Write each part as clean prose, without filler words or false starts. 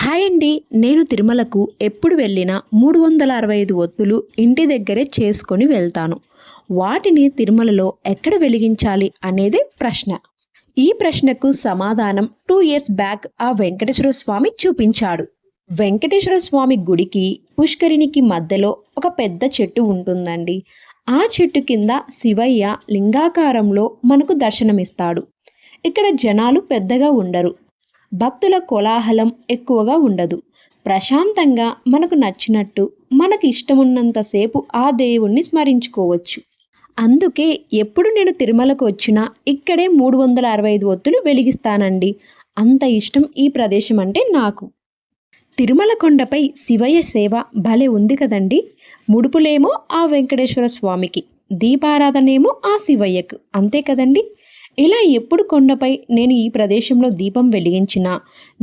Hi అండి. నేను తిరుమలకు ఎప్పుడు వెళ్ళినా 365 ఒత్తులు ఇంటి దగ్గరే చేసుకొని వెళ్తాను. వాటిని తిరుమలలో ఎక్కడ వెలిగించాలి అనేదే ప్రశ్న. ఈ ప్రశ్నకు సమాధానం 2 ఇయర్స్ బ్యాక్ ఆ వెంకటేశ్వర స్వామి చూపించాడు. వెంకటేశ్వర స్వామి గుడికి, పుష్కరిణికి మధ్యలో ఒక పెద్ద చెట్టు ఉంటుందండి. ఆ చెట్టు కింద శివయ్య లింగాకారంలో మనకు దర్శనమిస్తాడు. ఇక్కడ జనాలు పెద్దగా ఉండరు. భక్తుల కోలాహలం ఎక్కువగా ఉండదు. ప్రశాంతంగా మనకు నచ్చినట్టు, మనకి ఇష్టమున్నంతసేపు ఆ దేవుణ్ణి స్మరించుకోవచ్చు. అందుకే ఎప్పుడు నేను తిరుమలకు వచ్చినా ఇక్కడే 365 ఒత్తులు వెలిగిస్తానండి. అంత ఇష్టం ఈ ప్రదేశం అంటే నాకు. తిరుమల కొండపై శివయ్య సేవ భలే ఉంది కదండి. ముడుపులేమో ఆ వెంకటేశ్వర స్వామికి, దీపారాధనేమో ఆ శివయ్యకు, అంతే కదండి. ఇలా ఎప్పుడు కొండపై నేను ఈ ప్రదేశంలో దీపం వెలిగించినా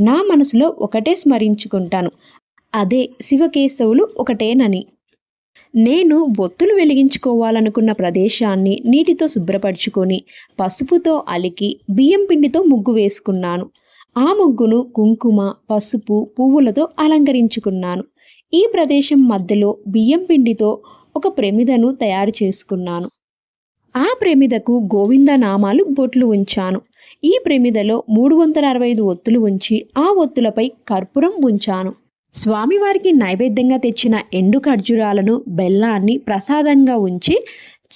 నా మనసులో ఒకటే స్మరించుకుంటాను, అదే శివకేశవులు ఒకటేనని. నేను ఒత్తులు వెలిగించుకోవాలనుకున్న ప్రదేశాన్ని నీటితో శుభ్రపరచుకొని పసుపుతో అలికి బియ్యం పిండితో ముగ్గు వేసుకున్నాను. ఆ ముగ్గును కుంకుమ, పసుపు, పువ్వులతో అలంకరించుకున్నాను. ఈ ప్రదేశం మధ్యలో బియ్యం పిండితో ఒక ప్రమిదను తయారు చేసుకున్నాను. ఆ ప్రమిదకు గోవింద నామాలు బొట్లు ఉంచాను. ఈ ప్రమిదలో 365 ఒత్తులు ఉంచి ఆ ఒత్తులపై కర్పూరం ఉంచాను. స్వామివారికి నైవేద్యంగా తెచ్చిన ఎండు ఖర్జూరాలను, బెల్లాన్ని ప్రసాదంగా ఉంచి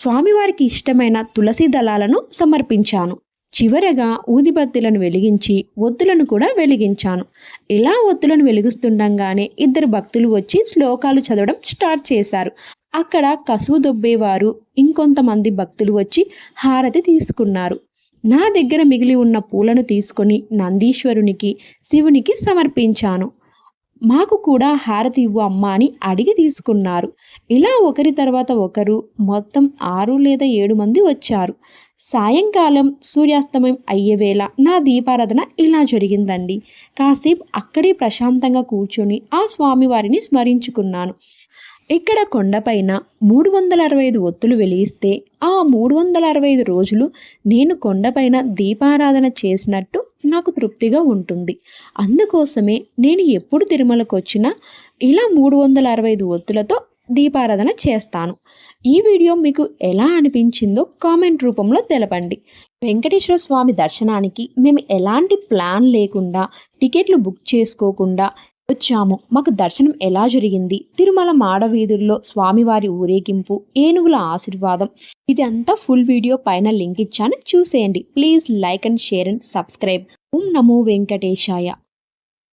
స్వామివారికి ఇష్టమైన తులసి దళాలను సమర్పించాను. చివరగా ఊదిబత్తులను వెలిగించి ఒత్తులను కూడా వెలిగించాను. ఇలా ఒత్తులను వెలిగిస్తుండగానే ఇద్దరు భక్తులు వచ్చి శ్లోకాలు చదవడం స్టార్ట్ చేశారు. అక్కడ కసువు దొబ్బేవారు ఇంకొంతమంది భక్తులు వచ్చి హారతి తీసుకున్నారు. నా దగ్గర మిగిలి ఉన్న పూలను తీసుకొని నందీశ్వరునికి, శివునికి సమర్పించాను. మాకు కూడా హారతి ఇవ్వు అమ్మా అని అడిగి తీసుకున్నారు. ఇలా ఒకరి తర్వాత ఒకరు మొత్తం 6 లేదా 7 మంది వచ్చారు. సాయంకాలం సూర్యాస్తమయం అయ్యే వేళ నా దీపారాధన ఇలా జరిగిందండి. కాసేపు అక్కడే ప్రశాంతంగా కూర్చొని ఆ స్వామివారిని స్మరించుకున్నాను. ఇక్కడ కొండపైన 365 ఒత్తులు వెలిగిస్తే ఆ 365 రోజులు నేను కొండపైన దీపారాధన చేసినట్టు నాకు తృప్తిగా ఉంటుంది. అందుకోసమే నేను ఎప్పుడు తిరుమలకు వచ్చినా ఇలా 365 ఒత్తులతో దీపారాధన చేస్తాను. ఈ వీడియో మీకు ఎలా అనిపించిందో కామెంట్ రూపంలో తెలపండి. వెంకటేశ్వర స్వామి దర్శనానికి మేము ఎలాంటి ప్లాన్ లేకుండా, టికెట్లు బుక్ చేసుకోకుండా వచ్చాము. మాకు దర్శనం ఎలా జరిగింది, తిరుమల మాడవీధుల్లో స్వామివారి ఊరేగింపు, ఏనుగుల ఆశీర్వాదం, ఇది అంతా ఫుల్ వీడియో పైన లింక్ ఇచ్చాను, చూసేయండి. Please like and share and subscribe. ఓం నమో వెంకటేశాయ.